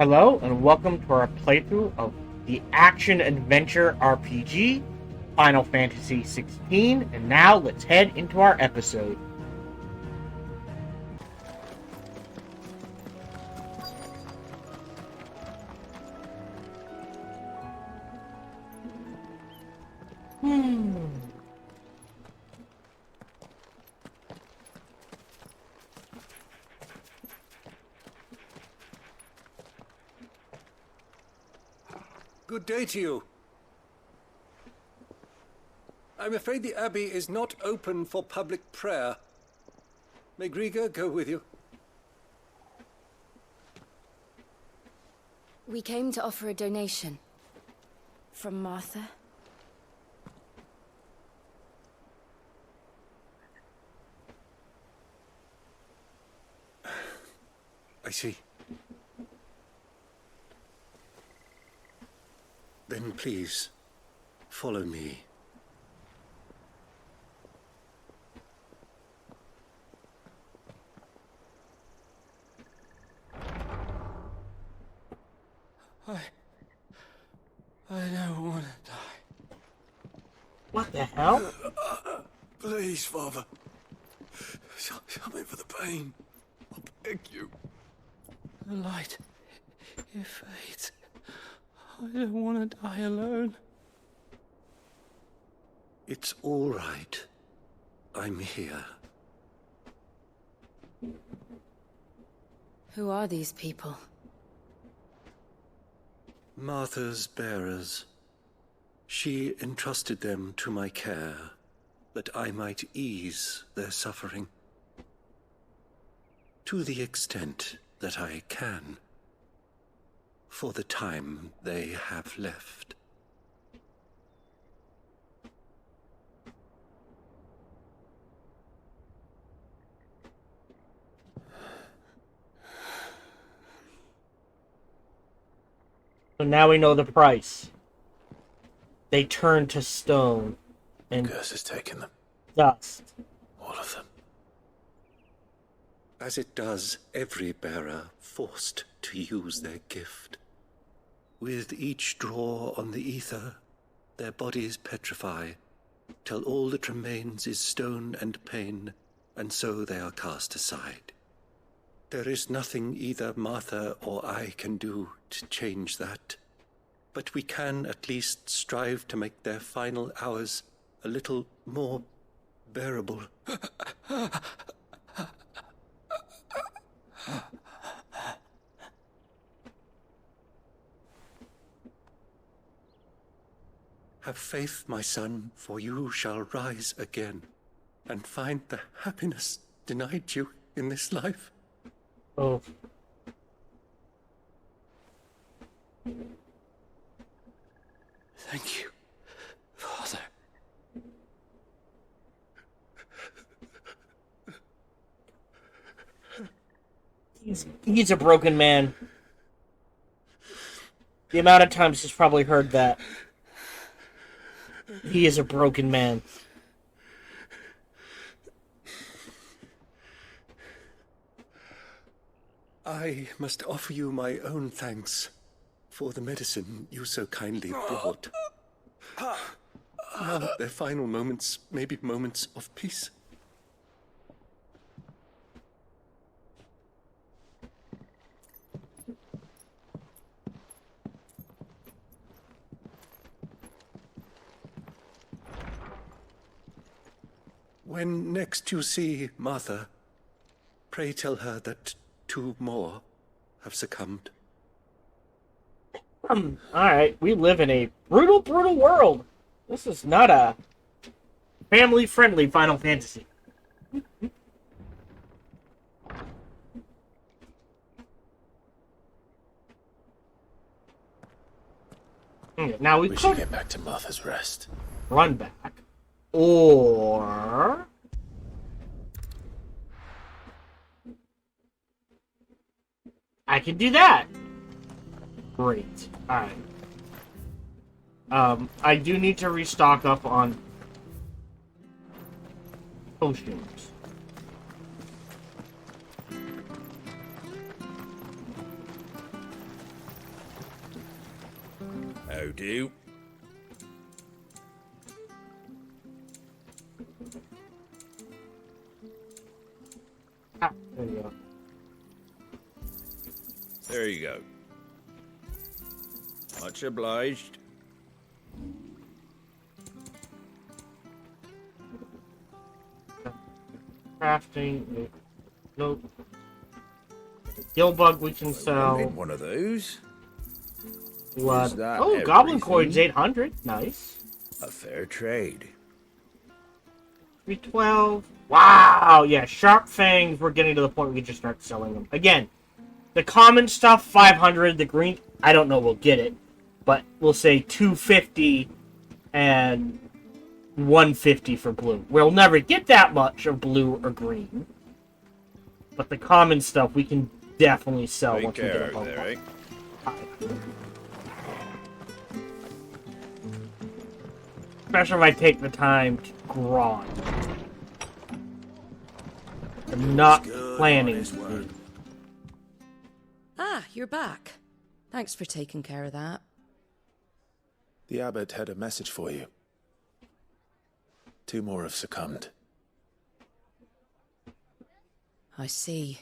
Hello, and welcome to our playthrough of the action-adventure RPG, Final Fantasy XVI, and now let's head into our episode. Good day to you. I'm afraid the Abbey is not open for public prayer. May Griga go with you? We came to offer a donation. From Martha. I see. Then please, follow me. I don't want to die. What the hell? Please, Father. Something for the pain. I beg you. The light, it fades. I don't want to die alone. It's all right. I'm here. Who are these people? Martha's bearers. She entrusted them to my care, that I might ease their suffering. To the extent that I can. For the time they have left. So now we know the price. They turn to stone and Curse has taken them. dust. All of them. As it does every bearer forced to use their gift. With each draw on the ether, their bodies petrify, till all that remains is stone and pain, and so they are cast aside. There is nothing either Martha or I can do to change that, but we can at least strive to make their final hours a little more bearable. Have faith, my son, for you shall rise again, and find the happiness denied you in this life. Oh. Thank you, Father. He's a broken man. The amount of times he's probably heard that. He is a broken man. I must offer you my own thanks for the medicine you so kindly brought. Now their final moments may be moments of peace. When next you see Martha, pray tell her that 2 more have succumbed. Alright, we live in a brutal, brutal world. This is not a family-friendly Final Fantasy. Now we should could get back to Martha's Rest. run back. Or I can do that. Great. Alright. I do need to restock up on potions. How do? Ah, there you go. There you go. Much obliged. Crafting. Nope. Gill bug we can I sell. wanted one of those. Blood. Is that Oh, goblin everything? coins 800. Nice. A fair trade. 312. Wow. Yeah, sharp fangs. We're getting to the point where we can just start selling them. Again, the common stuff 500. The green, I don't know. We'll get it, but we'll say 250 and 150 for blue. We'll never get that much of blue or green, but the common stuff we can definitely sell Take once we get care a out bump there, up. eh? Especially if I take the time to grind. I'm not Good planning honest to. work. Ah, you're back. Thanks for taking care of that. The abbot had a message for you. 2 more have succumbed. I see.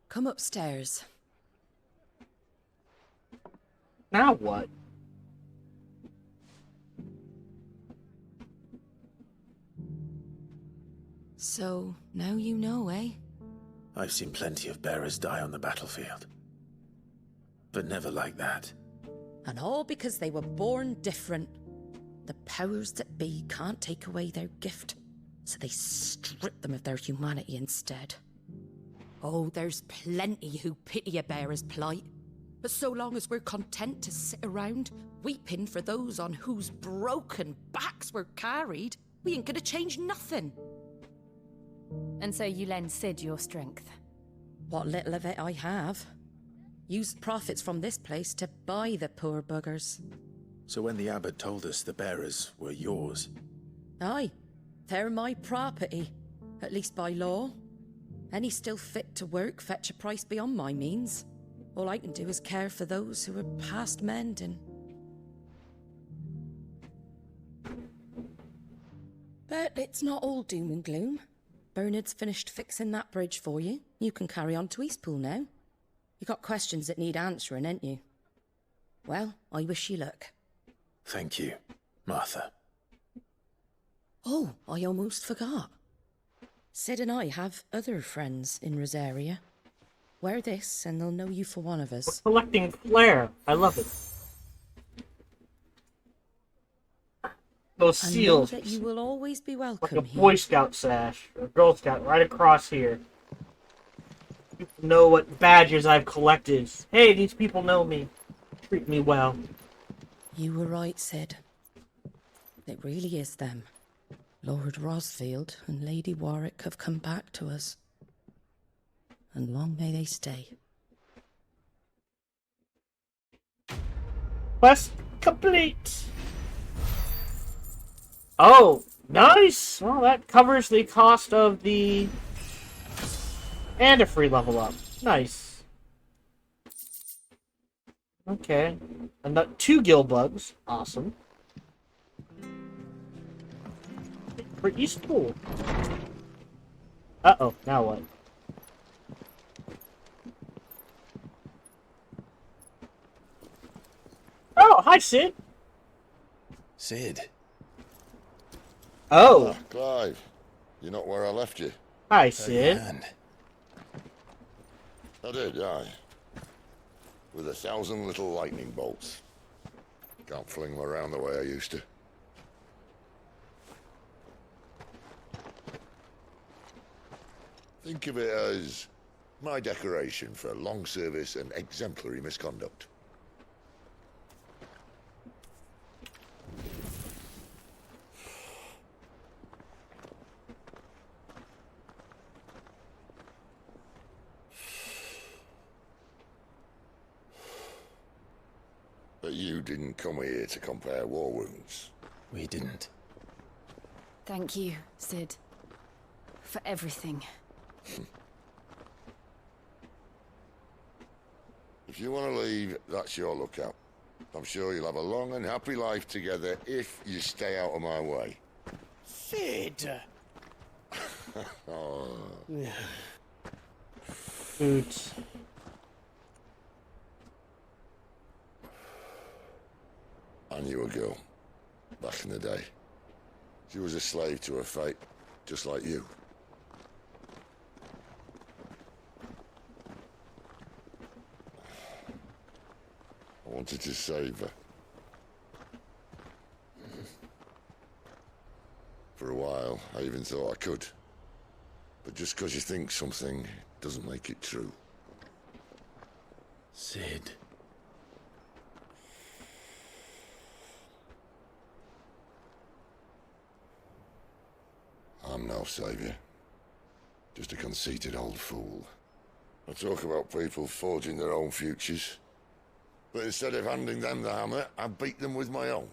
Come upstairs. Now what? So, now you know, eh? I've seen plenty of bearers die on the battlefield. But never like that. And all because they were born different. The powers that be can't take away their gift, so they strip them of their humanity instead. Oh, there's plenty who pity a bearer's plight. But so long as we're content to sit around, weeping for those on whose broken backs we're carried, we ain't gonna change nothing. And so you lend Sid your strength. What little of it I have. Used profits from this place to buy the poor buggers. So when the abbot told us the bearers were yours, Aye, they're my property, at least by law. Any still fit to work fetch a price beyond my means. All I can do is care for those who are past mending. But it's not all doom and gloom. Bernard's finished fixing that bridge for you. You can carry on to Eastpool now. You got questions that need answering, ain't you? Well, I wish you luck. thank you, Martha. Oh, I almost forgot. Sid and I have other friends in Rosaria. Wear this and they'll know you for one of us. Collecting flair. I love it. Those And know seals. that you will always be Like welcome a here. Boy Scout sash. Or Girl Scout right across here. People know what badges I've collected. Hey, these people know me. Treat me well. You were right, Sid. It really is them. Lord Rosfield and Lady Warwick have come back to us. And long may they stay. Quest complete. Oh, nice. Well, that covers the cost of the and a free level up. Nice. Okay, and 2 gill bugs. Awesome. For Eastpool. Uh-oh, now what? Oh, hi, Sid. Sid, Oh, Clive, you're not where I left you. hi, how you Sid. hand? I did, aye. With 1,000 little lightning bolts. Can't fling them around the way I used to. Think of it as my decoration for long service and exemplary misconduct. But you didn't come here to compare war wounds. We didn't. Thank you, Sid. For everything. If you want to leave, that's your lookout. I'm sure you'll have a long and happy life together if you stay out of my way. Sid! Oh. Boots. I knew a girl back in the day. She was a slave to her fate, just like you. I wanted to save her. For a while, I even thought I could. But just because you think something doesn't make it true. Sid. I'm no savior. Just a conceited old fool. I talk about people forging their own futures. But instead of handing them the hammer, I beat them with my own.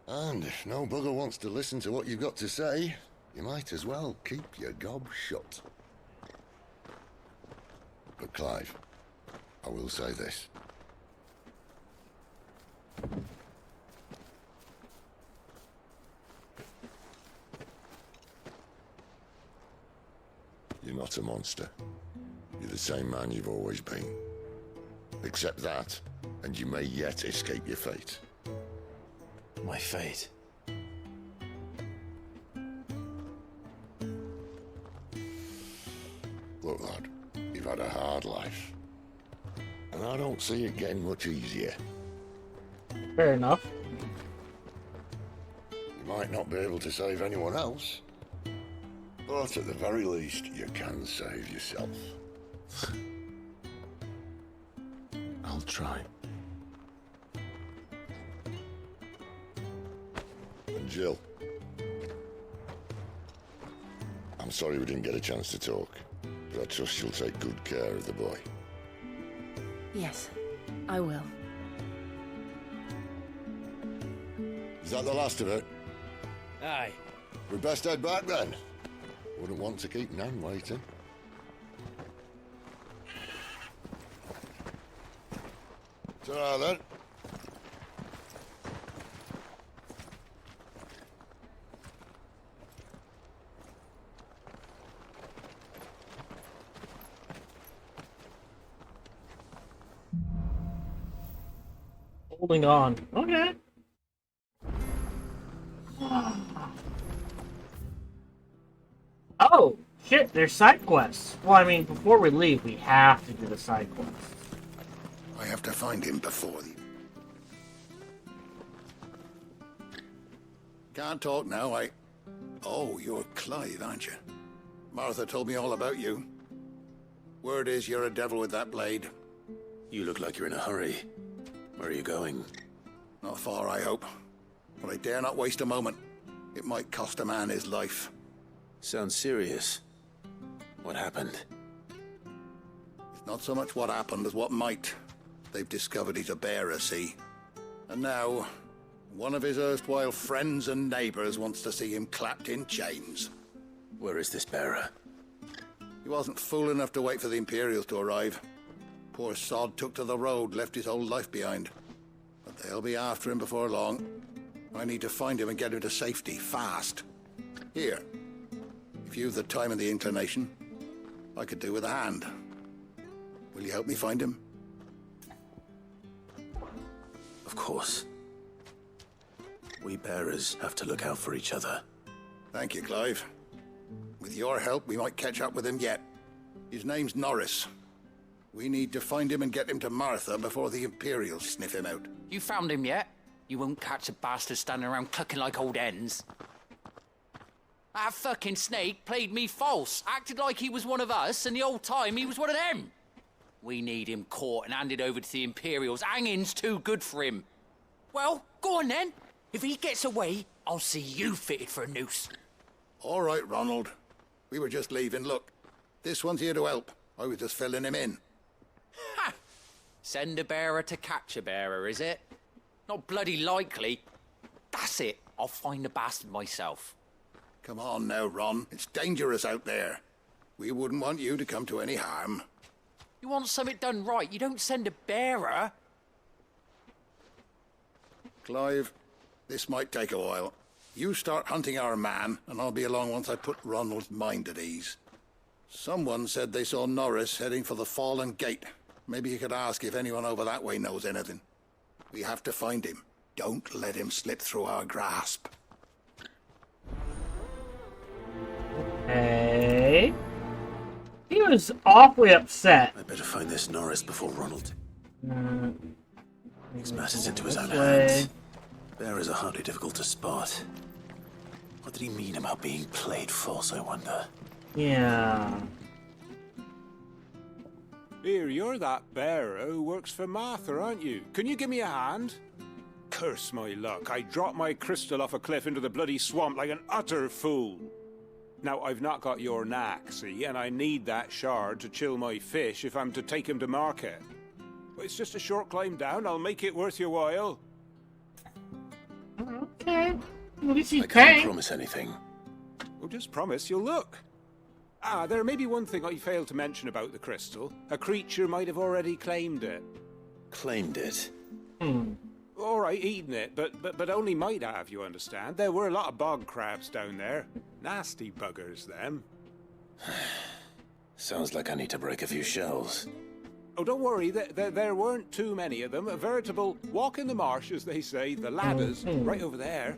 And if no bugger wants to listen to what you've got to say, you might as well keep your gob shut. But Clive, I will say this. You're not a monster. You're the same man you've always been. Accept that, and you may yet escape your fate. My fate. Look, lad, you've had a hard life. And I don't see it getting much easier. Fair enough. You might not be able to save anyone else, but at the very least, you can save yourself. I'll try. And Jill, I'm sorry we didn't get a chance to talk, but I trust you'll take good care of the boy. Yes, I will. Is that the last of it? Aye. We best head back then. Wouldn't want to keep Nan waiting. Ta-ra then. Holding on. Okay. Oh, shit, there's side quests. Well, I mean, before we leave, we have to do the side quests. I have to find him before the... Can't talk now, Oh, you're Clive, aren't you? Martha told me all about you. Word is you're a devil with that blade. You look like you're in a hurry. Where are you going? Not far, I hope. But I dare not waste a moment. It might cost a man his life. Sounds serious. What happened? It's not so much what happened as what might. They've discovered he's a bearer, see? And now, one of his erstwhile friends and neighbors wants to see him clapped in chains. Where is this bearer? He wasn't fool enough to wait for the Imperials to arrive. Poor sod took to the road, left his whole life behind. But they'll be after him before long. I need to find him and get him to safety, fast. Here. If you've the time and the inclination, I could do with a hand. Will you help me find him? Of course. We bearers have to look out for each other. Thank you, Clive. With your help, we might catch up with him yet. His name's Norris. We need to find him and get him to Martha before the Imperials sniff him out. You found him yet? You won't catch a bastard standing around clucking like old hens. That fucking snake played me false, acted like he was one of us, and the whole time he was one of them. We need him caught and handed over to the Imperials. Hanging's too good for him. Well, go on then. If he gets away, I'll see you fitted for a noose. All right, Ronald. We were just leaving. Look, this one's here to help. I was just filling him in. Ha! Send a bearer to catch a bearer, is it? Not bloody likely. That's it. I'll find the bastard myself. Come on now, Ron. It's dangerous out there. We wouldn't want you to come to any harm. You want something done right, you don't send a bearer. Clive, this might take a while. You start hunting our man, and I'll be along once I put Ronald's mind at ease. Someone said they saw Norris heading for the Fallen Gate. Maybe you could ask if anyone over that way knows anything. We have to find him. Don't let him slip through our grasp. Hey. He was awfully upset. I better find this Norris before Ronald makes matters into his own This way. hands. Bearers are hardly difficult to spot. What did he mean about being played false, I wonder? Yeah. Here, you're that bearer who works for Martha, aren't you? Can you give me a hand? Curse my luck, I dropped my crystal off a cliff into the bloody swamp like an utter fool. Now, I've not got your knack, see, and I need that shard to chill my fish if I'm to take him to market. But it's just a short climb down, I'll make it worth your while. Okay. At least he's I can't paying. promise anything. Well, just promise you'll look. Ah, there may be one thing I failed to mention about the crystal. A creature might have already claimed it. Claimed it. All right, eaten it, but only might have, you understand. There were a lot of bog crabs down there. Nasty buggers, them. Sounds like I need to break a few shells. Oh, don't worry, there weren't too many of them. A veritable walk in the marsh, as they say. The ladders, right over there.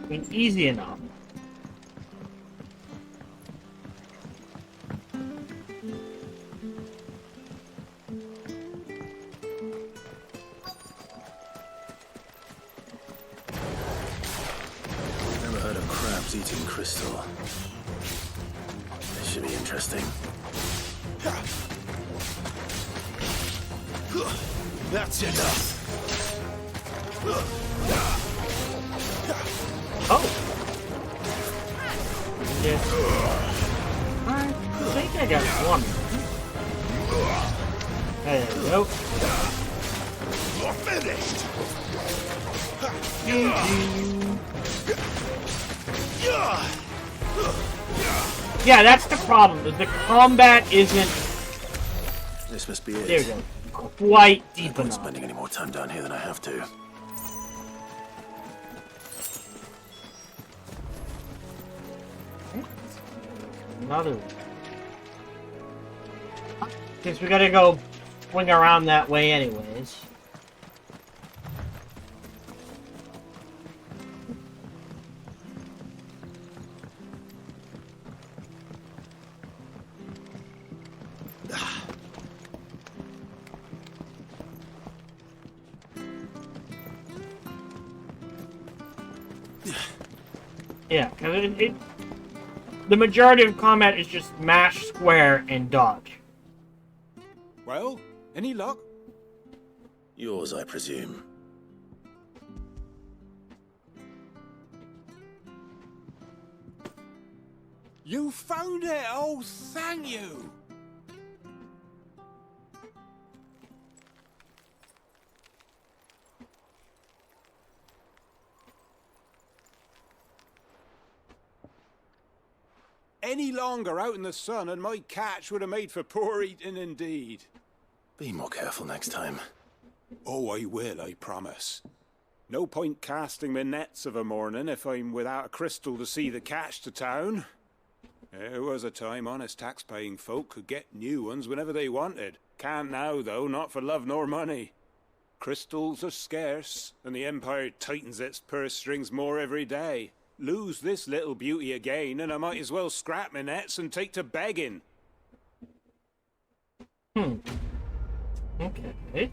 I mean, easy enough. Never heard of crabs eating crystal. This should be interesting. That's enough. Oh. Yes. I think I got one. There we go. You're finished. Yeah, that's the problem. The combat isn't, This must be it. there we go, quite deep I'm not enough. spending any more time down here than I have to. Another one. Guess we gotta go swing around that way anyways. Yeah, because the majority of combat is just mash, square, and dodge. Well, any luck? Yours, I presume. You found it! Oh, thank you! Any longer out in the sun and my catch would have made for poor eating indeed. Be more careful next time. Oh, I will, I promise. No point casting my nets of a morning if I'm without a crystal to see the catch to town. There was a time honest tax-paying folk could get new ones whenever they wanted. Can't now, though, not for love nor money. Crystals are scarce, and the Empire tightens its purse strings more every day. Lose this little beauty again, and I might as well scrap my nets and take to begging. Okay.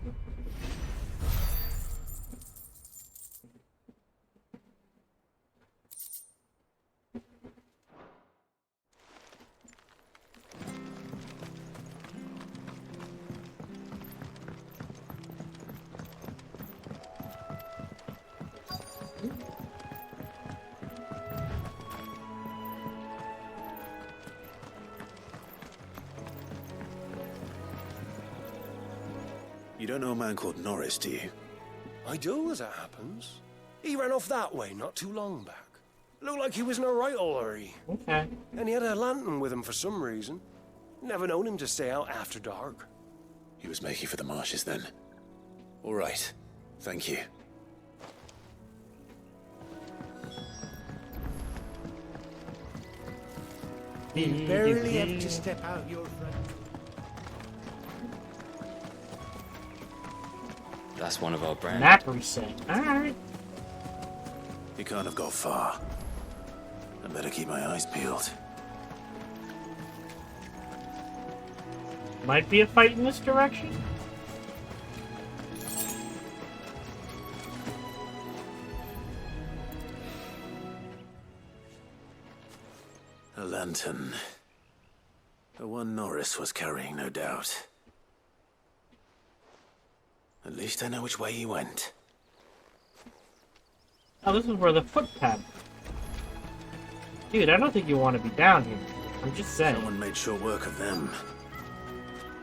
You don't know a man called Norris, do you? I do, as it happens. He ran off that way not too long back. Looked like he was in a right old hurry. Okay. And he had a lantern with him for some reason. Never known him to stay out after dark. He was making for the marshes then. All right. Thank you. You barely have to step out your front. That's one of our brands. Map reset. Alright. He can't have got far. I better keep my eyes peeled. Might be a fight in this direction. A lantern. The one Norris was carrying, no doubt. At least I know which way he went. Oh, this is where the footpath. Dude, I don't think you want to be down here. I'm just saying. Someone made short work of them.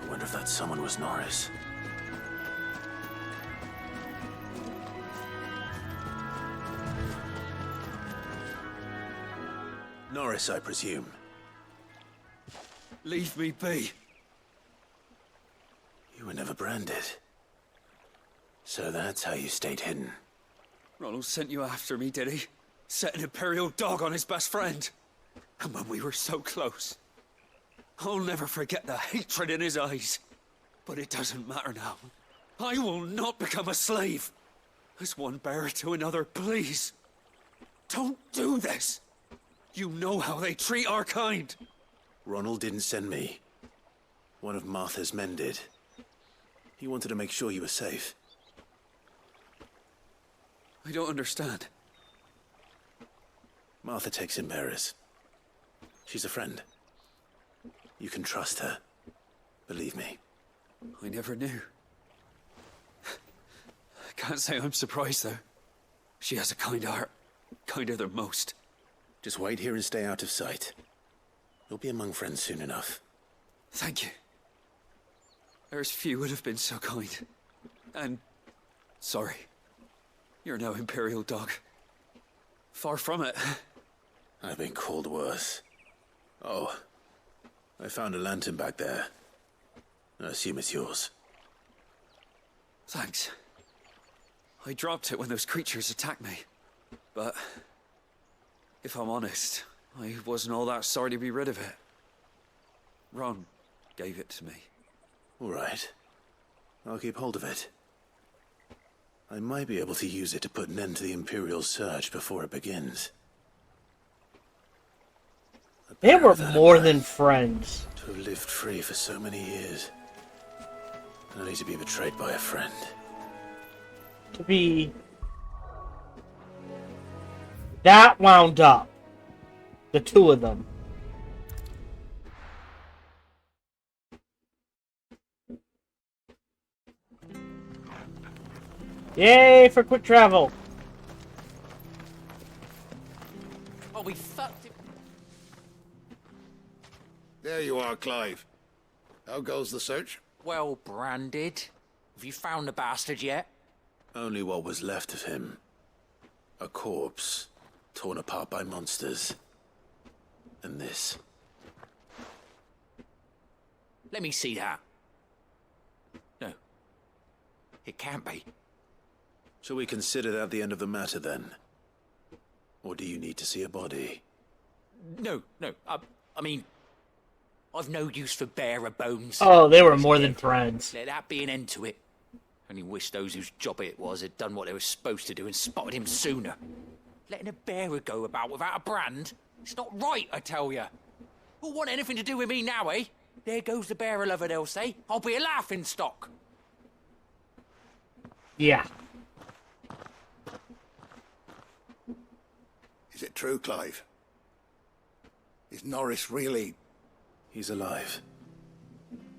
I wonder if that someone was Norris. Norris, I presume. Leave me be. You were never branded. So that's how you stayed hidden. Ronald sent you after me, did he? Set an Imperial dog on his best friend. And when we were so close. I'll never forget the hatred in his eyes. But it doesn't matter now. I will not become a slave. As one bearer to another, please. Don't do this. You know how they treat our kind. Ronald didn't send me. One of Martha's men did. He wanted to make sure you were safe. I don't understand. Martha takes in bearers. She's a friend. You can trust her. Believe me. I never knew. I can't say I'm surprised, though. She has a kind heart. Kinder than most. Just wait here and stay out of sight. You'll be among friends soon enough. Thank you. There's few would have been so kind. And... sorry. You're no Imperial dog. Far from it. I've been called worse. Oh. I found a lantern back there. I assume it's yours. Thanks. I dropped it when those creatures attacked me. But... if I'm honest, I wasn't all that sorry to be rid of it. Ron gave it to me. All right. I'll keep hold of it. I might be able to use it to put an end to the Imperial surge before it begins. They were more than friends. To have lived free for so many years. Only to be betrayed by a friend. To be... that wound up. The two of them. Yay for quick travel! Oh, we fucked it. There you are, Clive. How goes the search? Well branded. Have you found the bastard yet? Only what was left of him. A corpse, torn apart by monsters. And this. Let me see that. No. It can't be. Shall we consider that the end of the matter, then? Or do you need to see a body? No. I mean... I've no use for bearer bones. Oh, they were more than friends. Let that be an end to it. Only wish those whose job it was had done what they were supposed to do and spotted him sooner. Letting a bearer go about without a brand? It's not right, I tell you. Who'll want anything to do with me now, eh? There goes the bearer lover, they'll say. I'll be a laughing stock. Yeah. Is it true, Clive? Is Norris really... He's alive.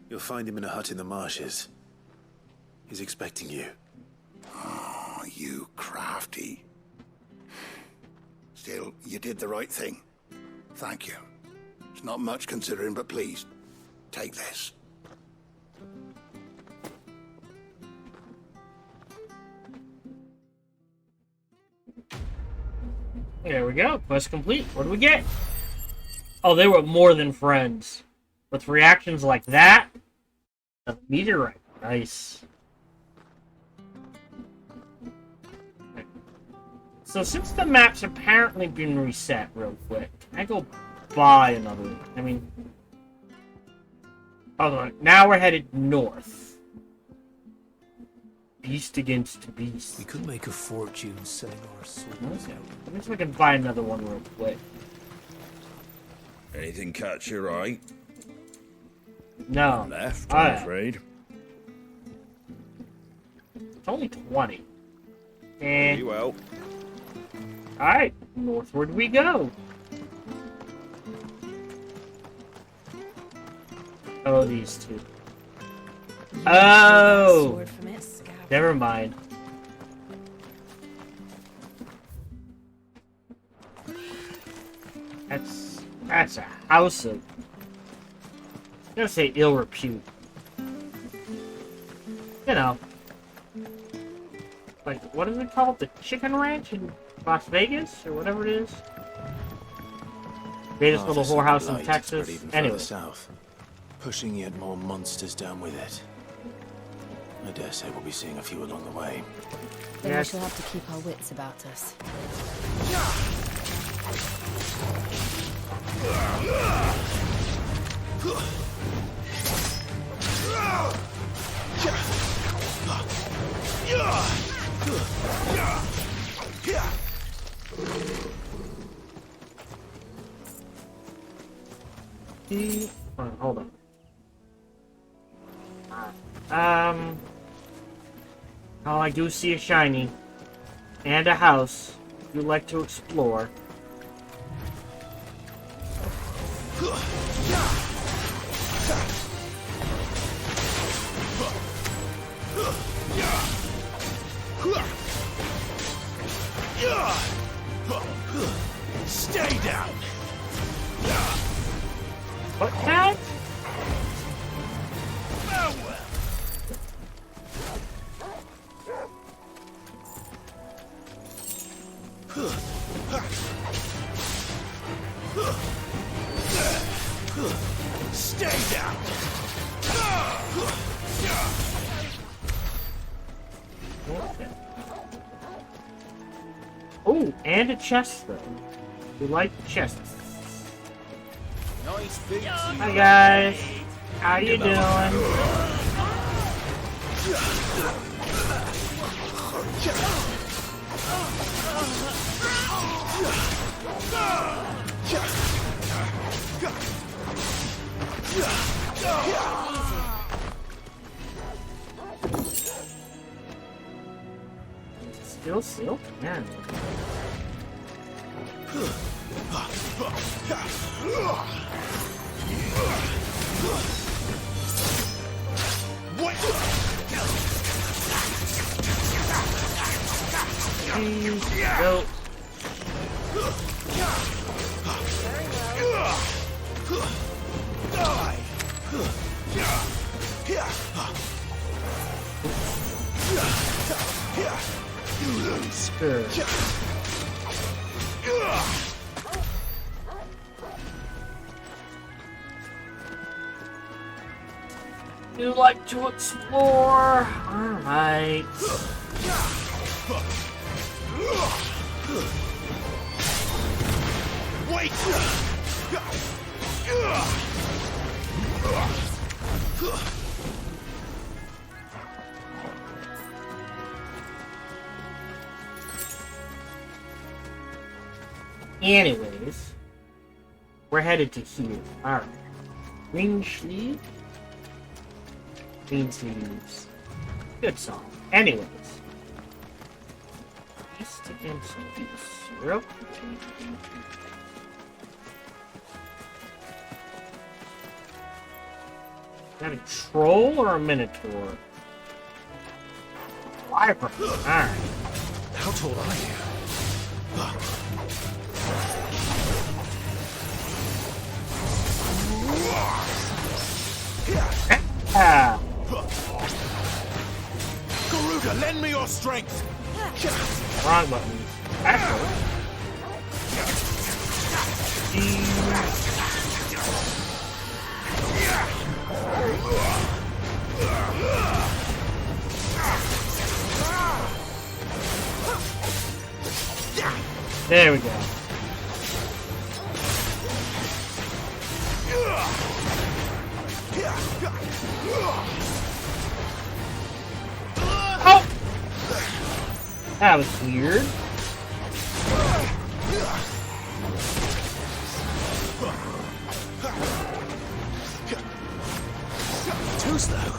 You'll find him in a hut in the marshes. He's expecting you. Oh, you crafty. Still, you did the right thing. Thank you. It's not much considering, but please, take this. There we go. Quest complete. What do we get? Oh, they were more than friends. With reactions like that, a meteorite. Nice. Okay. So since the map's apparently been reset real quick, can I go buy another one? I mean... Hold on. Now we're headed north. Beast against beast. We could make a fortune selling our souls out. Let me see if I can buy another one real quick. Anything catch your eye? No. Left, I'm afraid. It's only 20. Very well. Alright, northward we go. Oh, these two. Oh! Never mind. That's a house of... I'm gonna say ill repute. You know. Like, what is it called? The Chicken Ranch in Las Vegas? Or whatever it is? Greatest little whorehouse in Texas. Anyway. South, pushing yet more monsters down with it. I dare say we'll be seeing a few along the way. Then we shall have to keep our wits about us. Hold on. Oh, I do see a shiny. And a house. If you'd like to explore. Stay down. What cat? Farewell. Stay down. Oh, and a chest though. We like chests. Nice big Hi guys. How you doing? Still silk? Man. Go. Sure. You like to explore? Alright. Wait! Anyways, we're headed to here. Alright. Green sleeve. Green sleeves. Good song. Anyways. Beast against beast. Real quick. Is that a troll or a minotaur? Wyvern. Alright. How tall are you? Ah. Garuda, lend me your strength. Wrong button. Actually. There we go. Oh! That was weird. Too slow.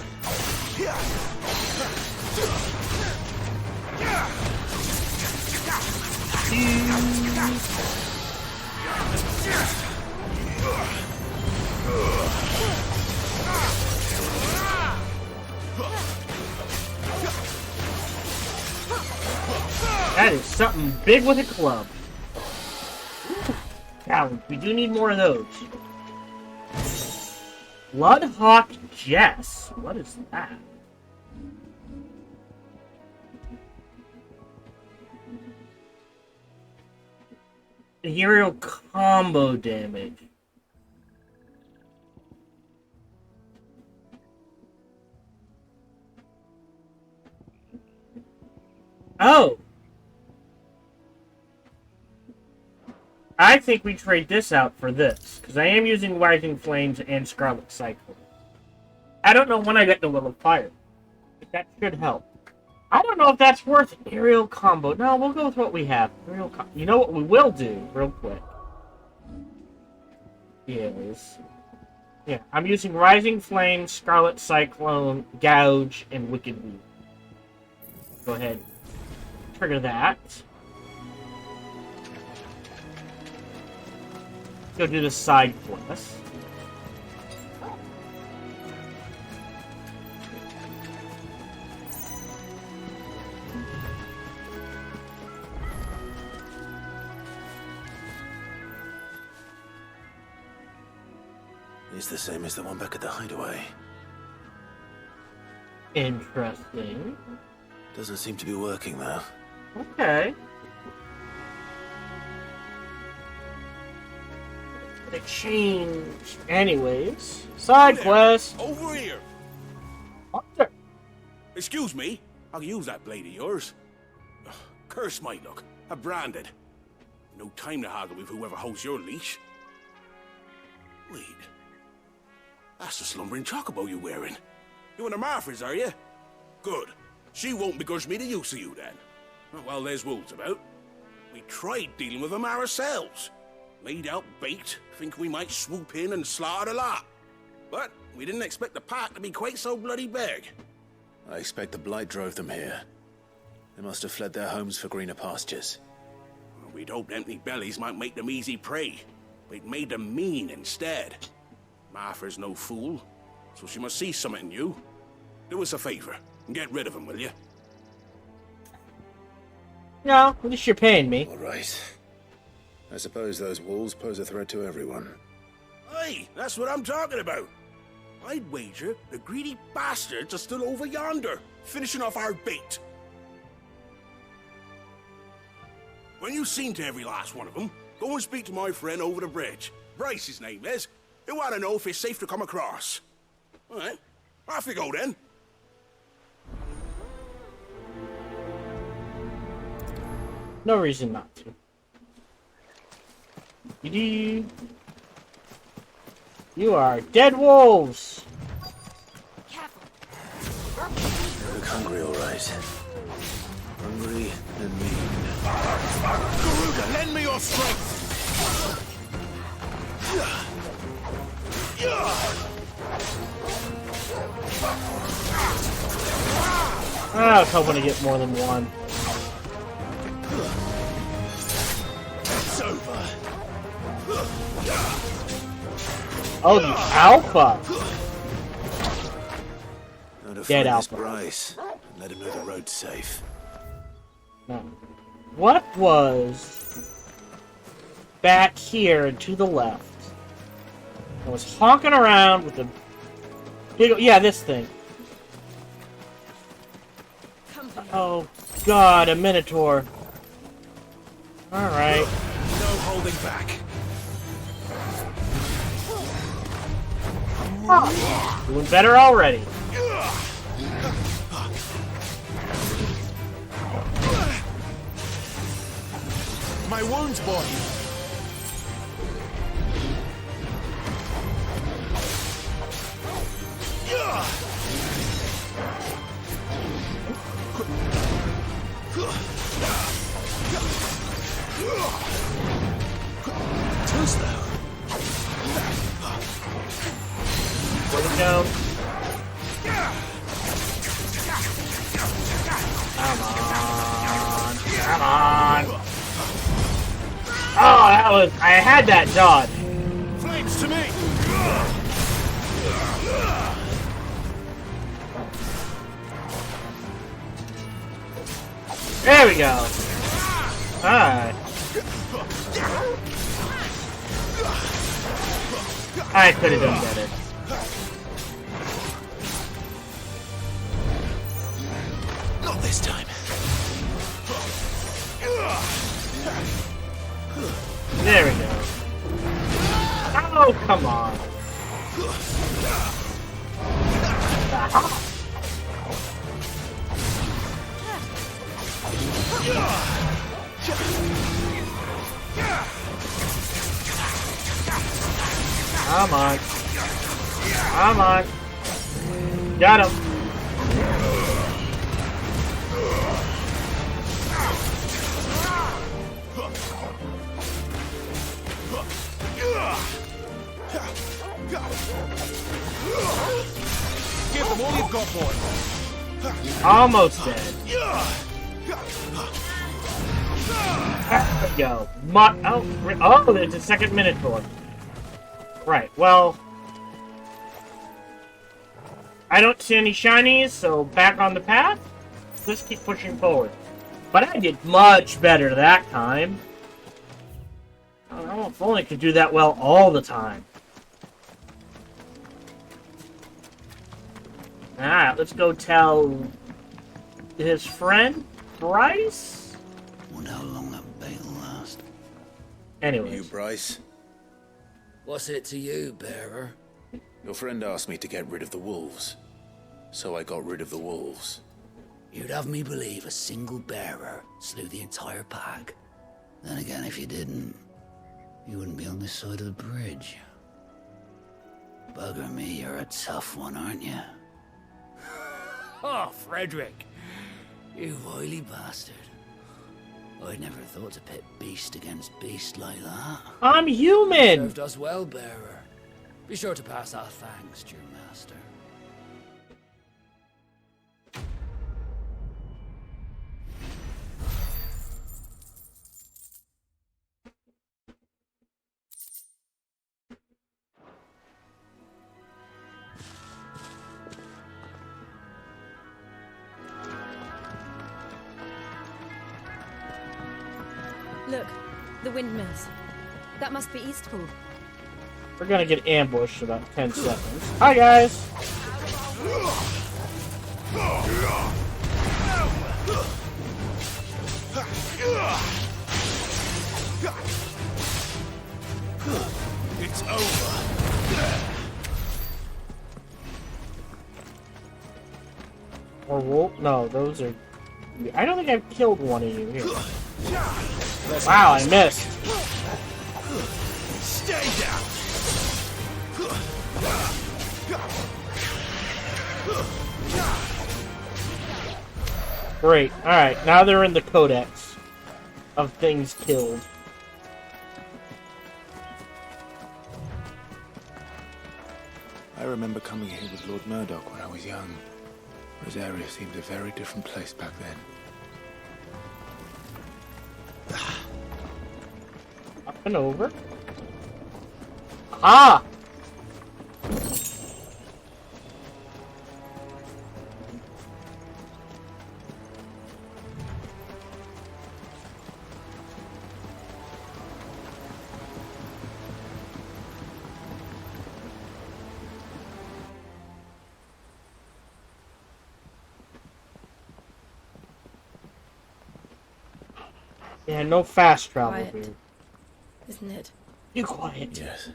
That is something big with a club. Now, we do need more of those. Bloodhawk Jess. What is that? Aerial combo damage. Oh! I think we trade this out for this, because I am using Rising Flames and Scarlet Cyclone. I don't know when I get the Will of Fire, but that should help. I don't know if that's worth aerial combo. No, we'll go with what we have. You know what we will do, real quick, is... Yeah, I'm using Rising Flame, Scarlet Cyclone, Gouge, and Wicked Weed. Go ahead. Trigger that. Go do the side quest. It's the same as the one back at the hideaway. Interesting. Doesn't seem to be working, though. Okay. The change. Anyways. Side quest. Over here. Hunter. Excuse me. I can use that blade of yours. Ugh, curse my luck. I'm branded. No time to haggle with whoever holds your leash. Wait. That's the slumbering chocobo you're wearing. You and the Marfors, are you? Good. She won't begrudge me the use of you, then. Well, there's wolves about. We tried dealing with them ourselves. Laid out bait, think we might swoop in and slaughter the lot. But we didn't expect the pack to be quite so bloody big. I expect the blight drove them here. They must have fled their homes for greener pastures. Well, we'd hoped empty bellies might make them easy prey, but it made them mean instead. Martha's no fool, so she must see something in you. Do us a favor and get rid of them, will you? No, at least you're paying me. All right. I suppose those wolves pose a threat to everyone. Aye, that's what I'm talking about. I'd wager the greedy bastards are still over yonder, finishing off our bait. When you've seen to every last one of them, go and speak to my friend over the bridge. Bryce, his name is. He'll want to know if it's safe to come across. All right, off you go then. No reason not to. You are dead wolves! You look hungry, all right. Hungry and mean. Garuda, lend me your strength! I was hoping to get more than one. It's over. Oh, the alpha! Dead alpha. Bryce. Let him know the road's safe. No. What was back here and to the left? I was honking around with the big... Yeah, this thing. Oh, God, a Minotaur. Alright. No holding back. Oh, doing better already. my wounds, boy. Too slow. Where'd it go? Come on. Come on. Oh, that was... I had that dodge. Flames to me. There we go. Alright. I could have done better. Not this time. There we go. Oh, come on. Come on. Come on. Got him. Give them all you've got, boy. Almost dead. There we go. Oh, there's a second Minotaur. Right, well... I don't see any shinies, so back on the path. Let's keep pushing forward. But I did much better that time. I don't know if only I could do that well all the time. Alright, let's go tell his friend, Bryce? Wonder how long that bait will last. Anyways. You, Bryce? What's it to you, bearer? Your friend asked me to get rid of the wolves. So I got rid of the wolves. You'd have me believe a single bearer slew the entire pack. Then again, if you didn't, you wouldn't be on this side of the bridge. Bugger me, you're a tough one, aren't you? Oh, Frederick. You wily bastard. I'd never thought to pit beast against beast like that. I'm human! Served us well, bearer. Be sure to pass our thanks to your master. Look, the windmills. That must be Eastpool. We're gonna get ambushed in about 10 seconds. Hi, guys! It's over. Or wolf? No, those are... I don't think I've killed one of you here. Wow, I missed. Stay down. Great. Alright, now they're in the codex of things killed. I remember coming here with Lord Murdoch when I was young. Rosaria seemed a very different place back then. Up and over. Ah! Yeah, no fast travel Quiet, here. isn't it? You quiet. Yes.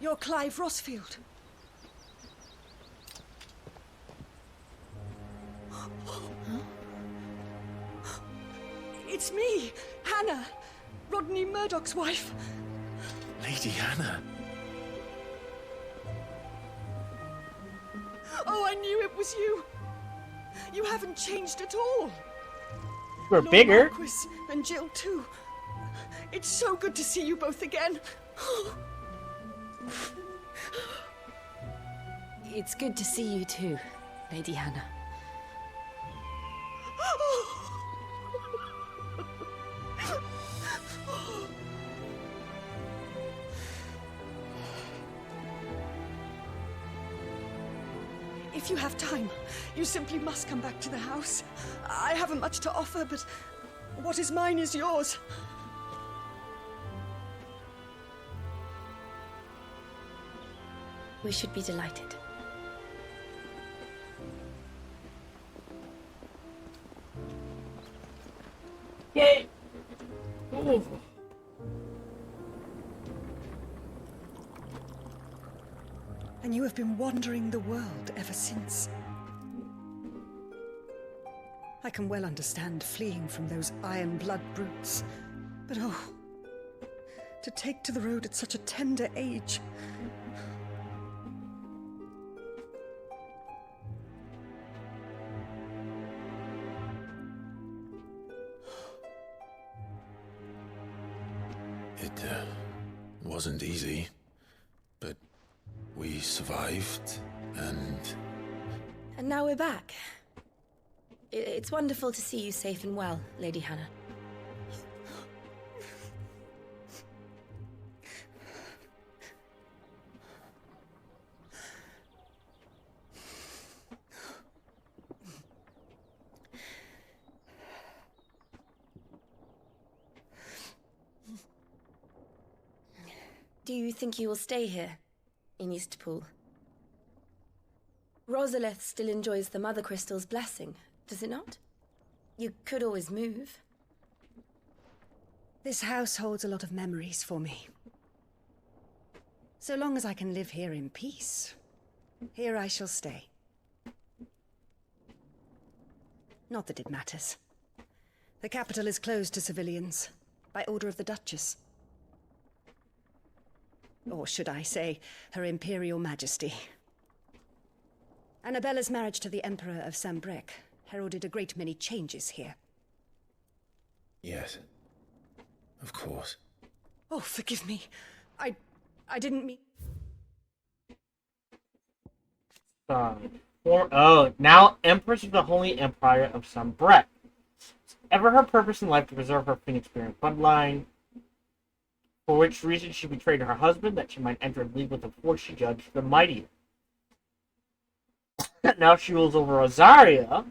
You're Clive Rosfield. It's me, Hannah, Rodney Murdoch's wife. Lady Hannah. Oh, I knew it was you. You haven't changed at all. We're Lord bigger. Marquis and Jill too. It's so good to see you both again. It's good to see you too, Lady Hannah. If you have time, you simply must come back to the house. I haven't much to offer, but what is mine is yours. We should be delighted. Yay! Ooh. And you have been wandering the world ever since. I can well understand fleeing from those iron blood brutes, but oh, to take to the road at such a tender age. It wasn't easy, but we survived, and... And now we're back. It's wonderful to see you safe and well, Lady Hannah. Do you think you will stay here, in Eastpool? Rosalith still enjoys the Mother Crystal's blessing, does it not? You could always move. This house holds a lot of memories for me. So long as I can live here in peace, here I shall stay. Not that it matters. The capital is closed to civilians, by order of the Duchess. Or should I say, Her Imperial Majesty. Annabella's marriage to the Emperor of Sambrec heralded a great many changes here. Yes. Of course. Oh, forgive me. I didn't mean... Now Empress of the Holy Empire of Sambrec. Ever her purpose in life to preserve her Phoenix-bearing bloodline, for which reason she betrayed her husband, that she might enter in league with the force she judged the mightier. Now she rules over Rosaria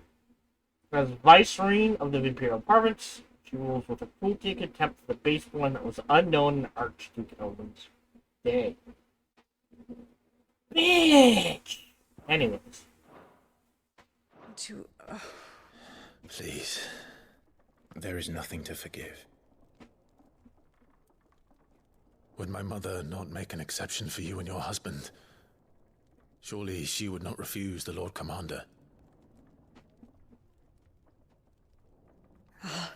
as vicereine of the Imperial Province. She rules with a cruelty and contempt for the baseborn that was unknown in Archduke Elvin's day. Bitch! Anyways. Please. There is nothing to forgive. Would my mother not make an exception for you and your husband? Surely she would not refuse the Lord Commander. Ah.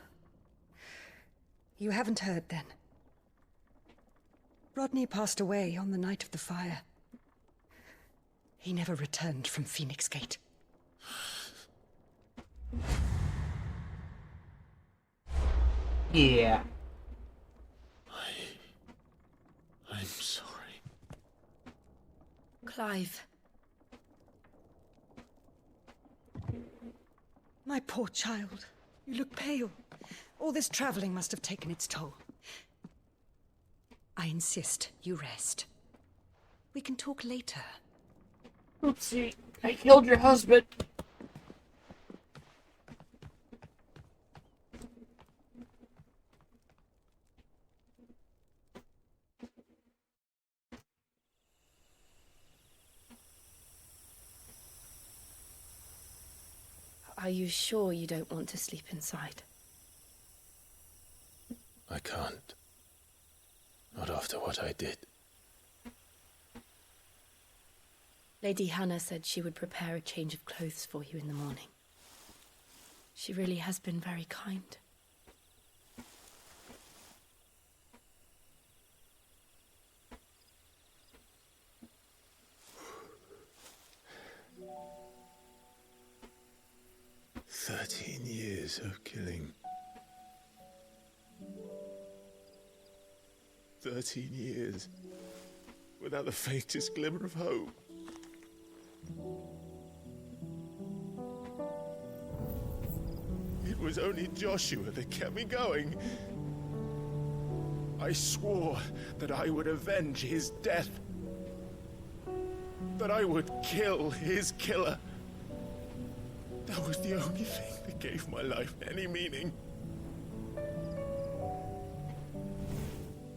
You haven't heard, then. Rodney passed away on the night of the fire. He never returned from Phoenix Gate. Yeah. I'm sorry. Clive. My poor child. You look pale. All this traveling must have taken its toll. I insist you rest. We can talk later. Oopsie, I killed your husband. Are you sure you don't want to sleep inside? I can't. Not after what I did. Lady Hannah said she would prepare a change of clothes for you in the morning. She really has been very kind. Years of killing. 13 years without the faintest glimmer of hope. It was only Joshua that kept me going. I swore that I would avenge his death. That I would kill his killer. That was the only thing that gave my life any meaning.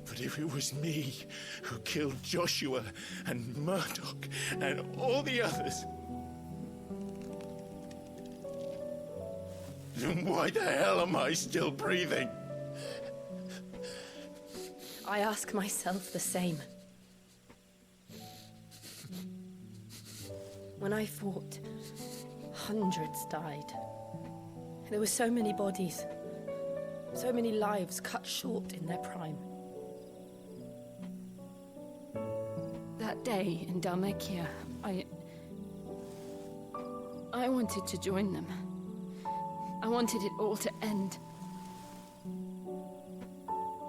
But if it was me who killed Joshua and Murdoch and all the others, then why the hell am I still breathing? I ask myself the same. When I fought, hundreds died. There were so many bodies, so many lives cut short in their prime. That day in Dalmekia, I wanted to join them. I wanted it all to end.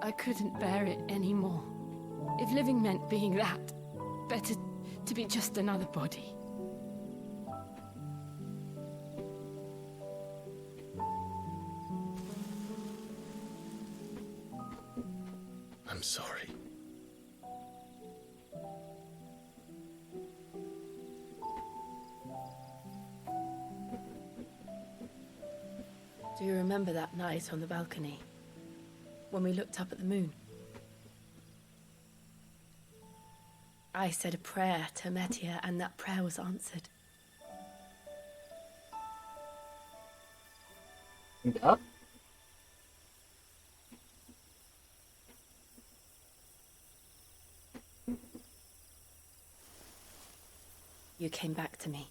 I couldn't bear it anymore. If living meant being that, better to be just another body. I'm sorry. Do you remember that night on the balcony, when we looked up at the moon? I said a prayer to Metia, and that prayer was answered. Yeah. You came back to me.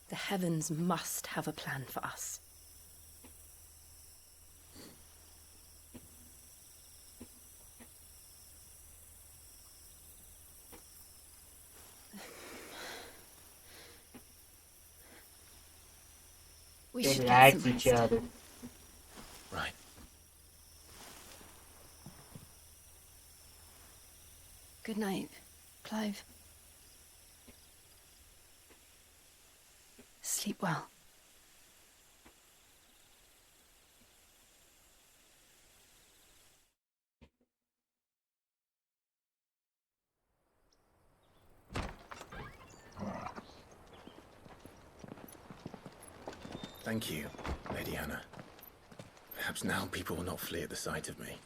The heavens must have a plan for us. We should get some each rest. other. Right. Good night, Clive. Sleep well. Thank you, Lady Hannah. Perhaps now people will not flee at the sight of me.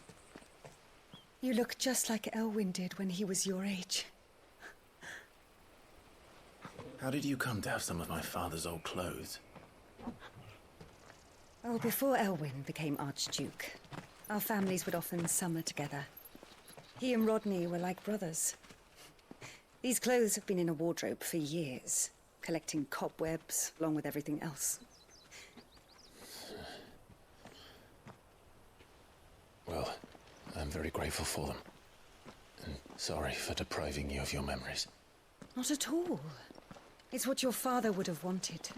You look just like Elwyn did when he was your age. How did you come to have some of my father's old clothes? Oh, before Elwyn became Archduke, our families would often summer together. He and Rodney were like brothers. These clothes have been in a wardrobe for years, collecting cobwebs along with everything else. Well, I'm very grateful for them. And sorry for depriving you of your memories. Not at all. It's what your father would have wanted.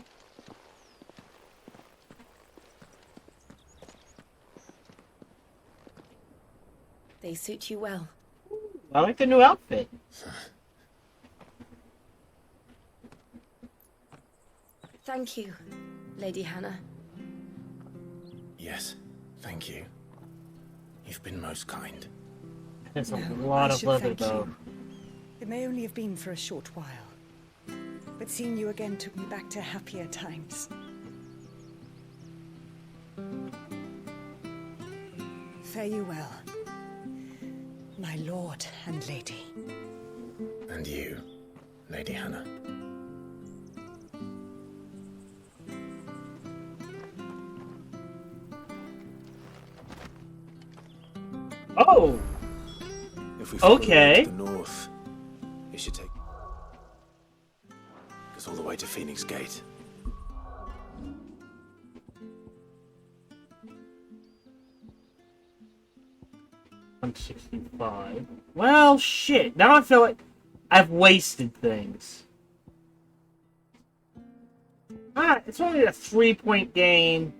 They suit you well. I like the new outfit. Thank you, Lady Hannah. Yes, thank you. You've been most kind. There's a No, lot I of should leather, thank though. you. It may only have been for a short while, but seeing you again took me back to happier times. Fare you well, my lord and lady. And you, Lady Hannah. Oh! If we follow Okay. to the north, it should take us all the way to Phoenix Gate. 165. Well, shit. Now I feel like I've wasted things. It's only a 3-point gain.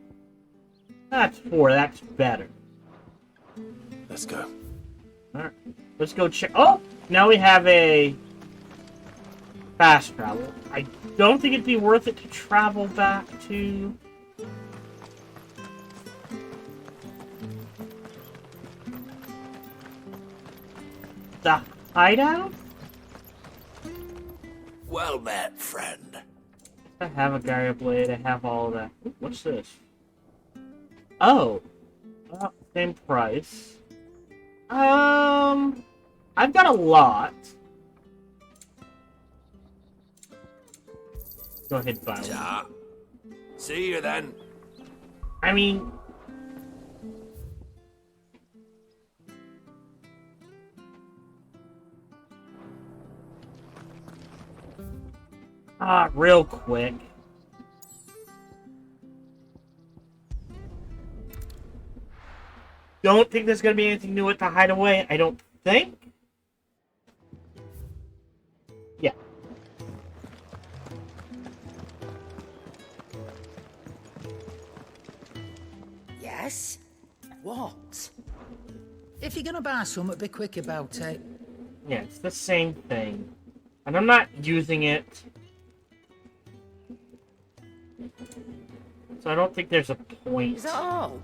That's 4. That's better. Let's go. Alright. Let's go check. Oh! Now we have a fast travel. I don't think it'd be worth it to travel back to... the hideout? Well met, friend. I have a Gaia Blade, I have all of that. Ooh, what's this? Oh. Same price. I've got a lot. Go ahead, buy one. Ta. See you then. I mean... real quick. Don't think there's gonna be anything new at the hideaway. I don't think. Yeah. Yes? What? If you're gonna buy something, be quick about it. Yeah, it's the same thing. And I'm not using it. So I don't think there's a point. Is that all?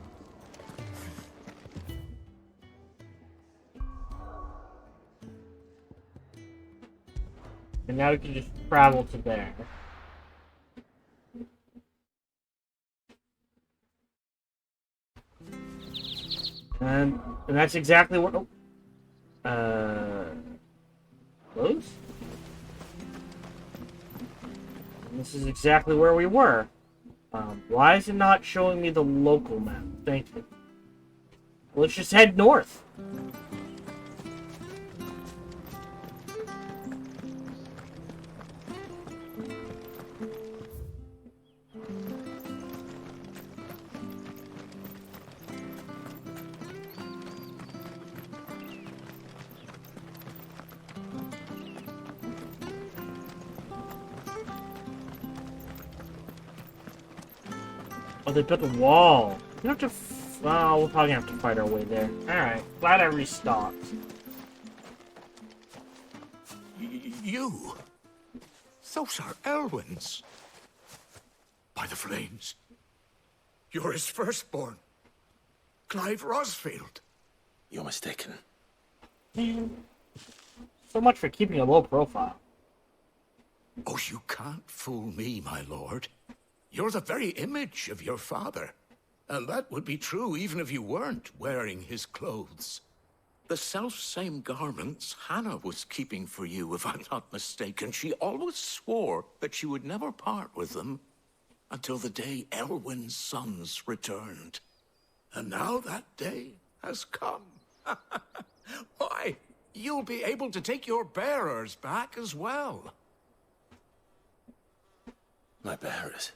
And now we can just travel to there. And that's exactly what... close? And this is exactly where we were. Why is it not showing me the local map? Thank you. Let's just head north. Oh, they built a wall. You have to... oh, we'll probably have to fight our way there. Alright. Glad I restocked. You? Those are Elwyn's. By the flames. You're his firstborn. Clive Rosfield. You're mistaken. Man. So much for keeping a low profile. Oh, you can't fool me, my lord. You're the very image of your father. And that would be true even if you weren't wearing his clothes. The self-same garments Hannah was keeping for you, if I'm not mistaken. She always swore that she would never part with them until the day Elwyn's sons returned. And now that day has come. Why, you'll be able to take your bearers back as well. My bearers?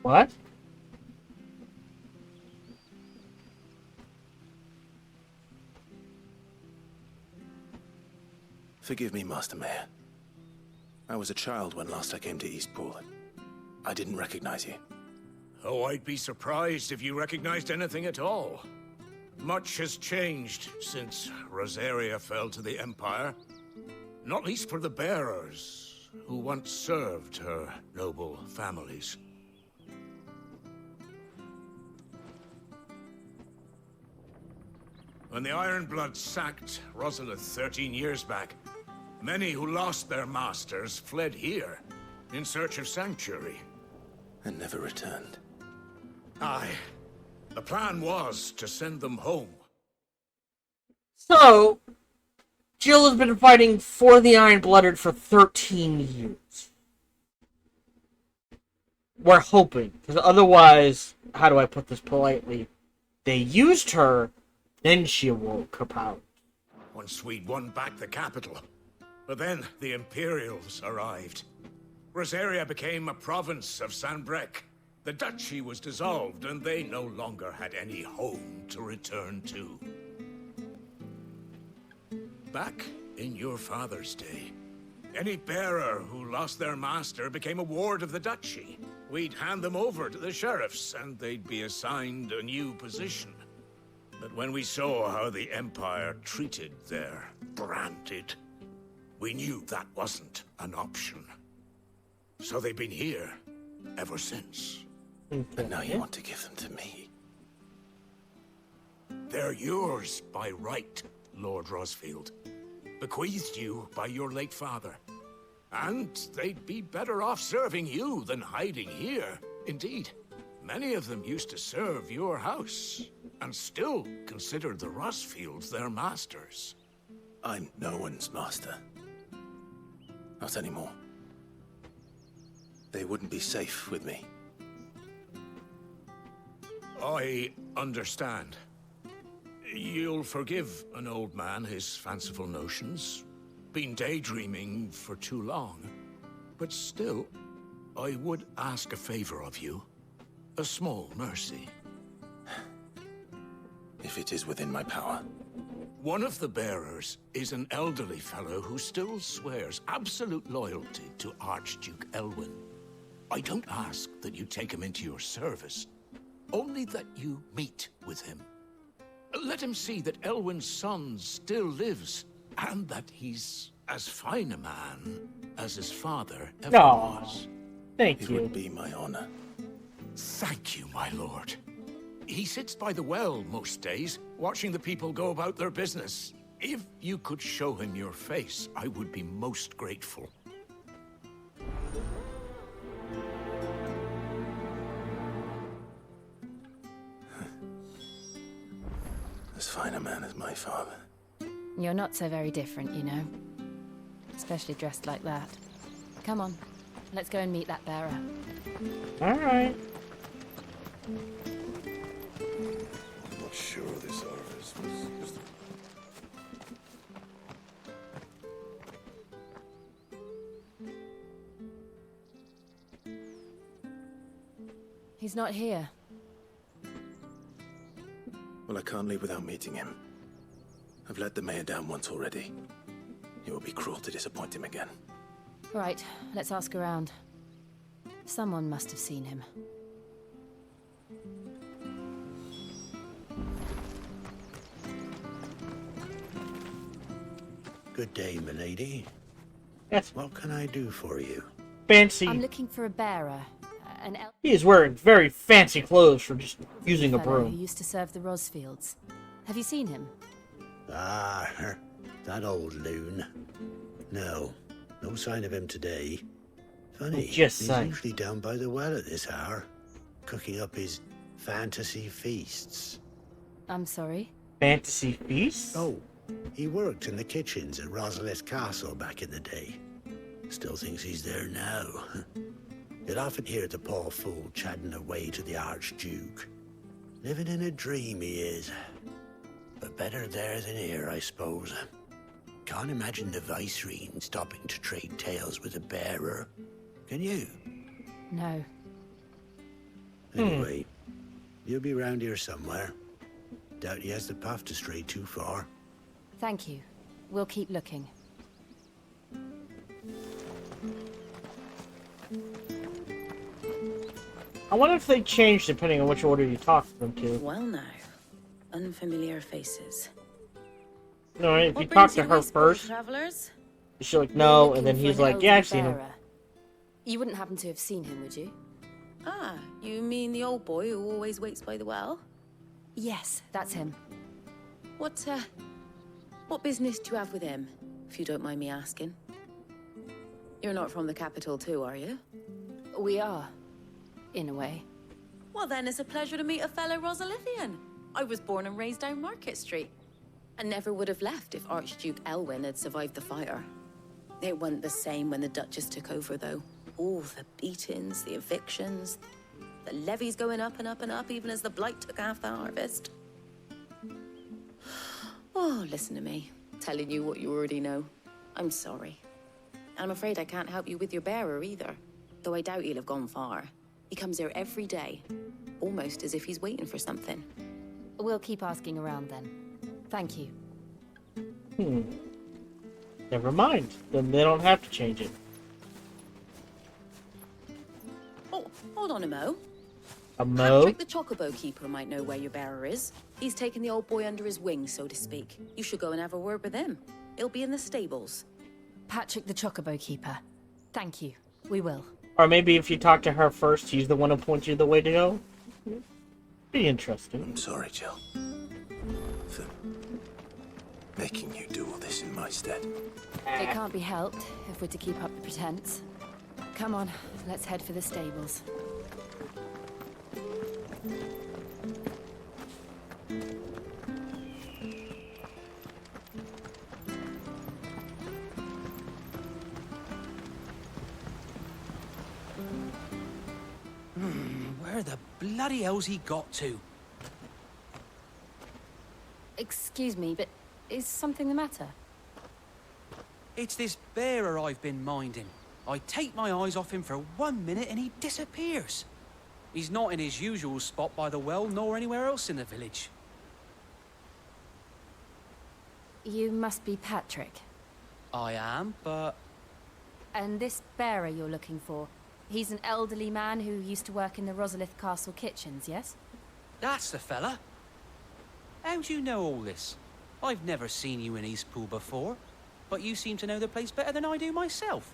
What? Forgive me, Master Mayor. I was a child when last I came to Eastpool. I didn't recognize you. Oh, I'd be surprised if you recognized anything at all. Much has changed since Rosaria fell to the Empire. Not least for the bearers, who once served her noble families. When the Ironbloods sacked Rosalith 13 years back, many who lost their masters fled here in search of sanctuary. And never returned. Aye. The plan was to send them home. So, Jill has been fighting for the Ironblooded for 13 years. We're hoping, because otherwise, how do I put this politely? They used her, then she awoke her power. Once we'd won back the capital. But then the Imperials arrived. Rosaria became a province of Sanbreque. The duchy was dissolved, and they no longer had any home to return to. Back in your father's day, any bearer who lost their master became a ward of the duchy. We'd hand them over to the sheriffs, and they'd be assigned a new position. But when we saw how the Empire treated their branded, we knew that wasn't an option. So they've been here ever since. And now you want to give them to me? They're yours by right, Lord Rosfield. Bequeathed you by your late father. And they'd be better off serving you than hiding here. Indeed, many of them used to serve your house, and still consider the Rosfields their masters. I'm no one's master. Not anymore. They wouldn't be safe with me. I understand. You'll forgive an old man his fanciful notions. Been daydreaming for too long. But still, I would ask a favor of you. A small mercy. If it is within my power. One of the bearers is an elderly fellow who still swears absolute loyalty to Archduke Elwyn. I don't ask that you take him into your service, only that you meet with him. Let him see that Elwyn's son still lives, and that he's as fine a man as his father ever was. Thank you. you. It would be my honor. Thank you, my lord. He sits by the well most days, watching the people go about their business. If you could show him your face, I would be most grateful. As fine a man as my father. You're not so very different, you know. Especially dressed like that. Come on, let's go and meet that bearer. Alright. I'm not sure this orifice was... He's not here. Well, I can't leave without meeting him. I've let the mayor down once already. It would be cruel to disappoint him again. Right, let's ask around. Someone must have seen him. Good day, milady. Yes. What can I do for you? Fancy. I'm looking for a bearer. He is wearing very fancy clothes for just using a fellow who broom. used to serve the Rosfields. Have you seen him? Ah, that old loon. No sign of him today. Funny, Just he's saying. usually down by the well at this hour, cooking up his fantasy feasts. I'm sorry? Fantasy feasts? Oh, he worked in the kitchens at Rosalith Castle back in the day. Still thinks he's there now. You'd often hear the poor fool chatting away to the Archduke. Living in a dream he is. But better there than here, I suppose. Can't imagine the Vicereine stopping to trade tales with a bearer. Can you? No. Anyway, you'll be round here somewhere. Doubt he has the puff to stray too far. Thank you. We'll keep looking. I wonder if they change depending on which order you talk to them to. Well now, unfamiliar faces. No, if What you talk brings to you her west, first, travelers? she's like, We're no, looking and then for he's an like, yeah, elderly I've seen him. bearer. You wouldn't happen to have seen him, would you? Ah, you mean the old boy who always waits by the well? Yes, that's him. What business do you have with him, if you don't mind me asking? You're not from the capital too, are you? We are, in a way. Well then, it's a pleasure to meet a fellow Rosalithian. I was born and raised down Market Street. And never would have left if Archduke Elwyn had survived the fire. It wasn't the same when the Duchess took over, though. All the beatings, the evictions, the levies going up and up and up, even as the blight took half the harvest. Oh, listen to me, telling you what you already know. I'm sorry. And I'm afraid I can't help you with your bearer either, though I doubt he'll have gone far. He comes here every day, almost as if he's waiting for something. We'll keep asking around then. Thank you. Never mind. Then they don't have to change it. Oh, hold on a mo. A mo? Patrick the Chocobo Keeper might know where your bearer is. He's taken the old boy under his wing, so to speak. You should go and have a word with him. He'll be in the stables. Patrick the Chocobo Keeper. Thank you. We will. Or maybe if you talk to her first, he's the one who points you the way to go. Be interesting. I'm sorry, Jill. For making you do all this in my stead. It can't be helped if we're to keep up the pretense. Come on, let's head for the stables. Where the bloody hell's he got to? Excuse me, but is something the matter? It's this bearer I've been minding. I take my eyes off him for 1 minute and he disappears. He's not in his usual spot by the well, nor anywhere else in the village. You must be Patrick. I am, but... And this bearer you're looking for, he's an elderly man who used to work in the Rosalith Castle kitchens, yes? That's the fella. How do you know all this? I've never seen you in Eastpool before, but you seem to know the place better than I do myself.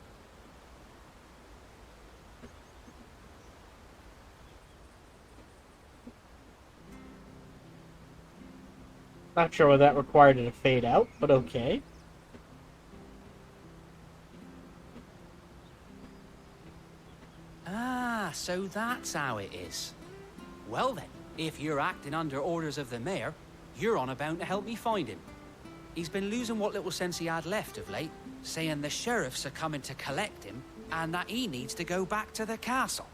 Not sure what that required it to fade out, but okay. Ah, so that's how it is. Well then, if you're acting under orders of the mayor, you're on about to help me find him. He's been losing what little sense he had left of late, saying the sheriffs are coming to collect him, and that he needs to go back to the castle.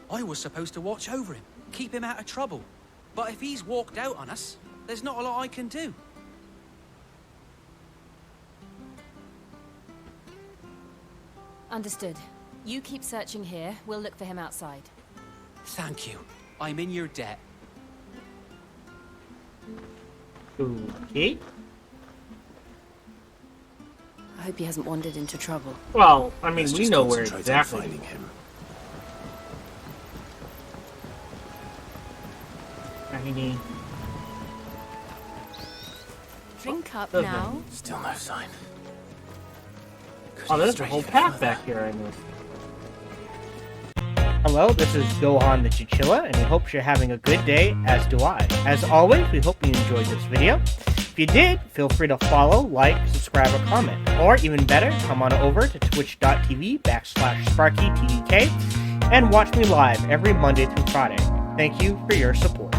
I was supposed to watch over him, keep him out of trouble. But if he's walked out on us, there's not a lot I can do. Understood. You keep searching here, we'll look for him outside. Thank you. I'm in your debt. Okay. I hope he hasn't wandered into trouble. Well, I mean, Let's we just know where concentrate on exactly. finding him. Tiny. Drink up Doesn't now. Still no sign. Oh, there's a whole path back here I missed. Hello, this is Gohan the Chichilla, and we hope you're having a good day, as do I. As always, we hope you enjoyed this video. If you did, feel free to follow, like, subscribe, or comment. Or, even better, come on over to twitch.tv/SparkyTDK and watch me live every Monday through Friday. Thank you for your support.